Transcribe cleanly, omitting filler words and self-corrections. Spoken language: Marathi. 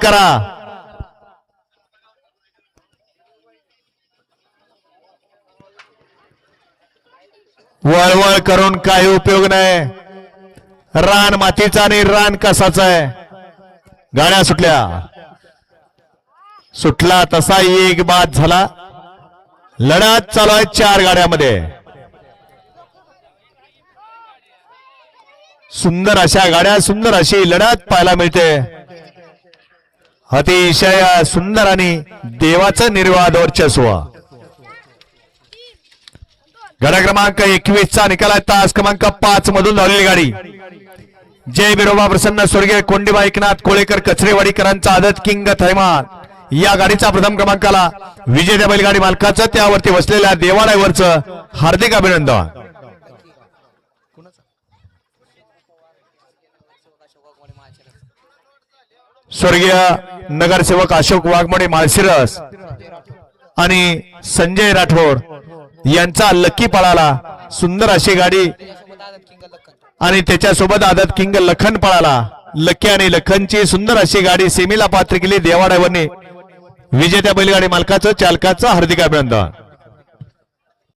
करा. वळवळ करून काही उपयोग नाही. रान मातीचा आणि रान कसाचा आहे. गाड्या सुटल्या. सुटला तसा एक बाद झाला. लढत चालू आहे 4 गाड्यामध्ये. सुंदर अशा गाड्या, सुंदर अशी लढत पाहायला मिळते. अतिशय सुंदर आणि देवाचं निर्वाद वर्चस्व. गाडा क्रमांक 21 चा निकाल तास क्रमांक 5 मधून धावलेली गाडी जय बिरोबा प्रसन्न स्वर्गीय कोंडीबा एकनाथ कोळेकर कचरेवाडीकरांचा आदत किंग थैमान या गाडीचा प्रथम क्रमांकाला विजेत्या बैलगाडी मालकाचं त्यावरती बसलेल्या देवालयावरचं हार्दिक अभिनंदन. स्वर्गीय नगरसेवक अशोक वाघमोडे माळशिरस आणि संजय राठोड यांचा लकी पळाला. सुंदर अशी गाडी आणि त्याच्यासोबत आदत किंग लखन पळाला. लकी आणि लखनची सुंदर अशी गाडी सेमीला पात्र केली. देवाड्यावरने विजेत्या बैलगाडी मालकाचं चालकाचं हार्दिक अभिनंदन.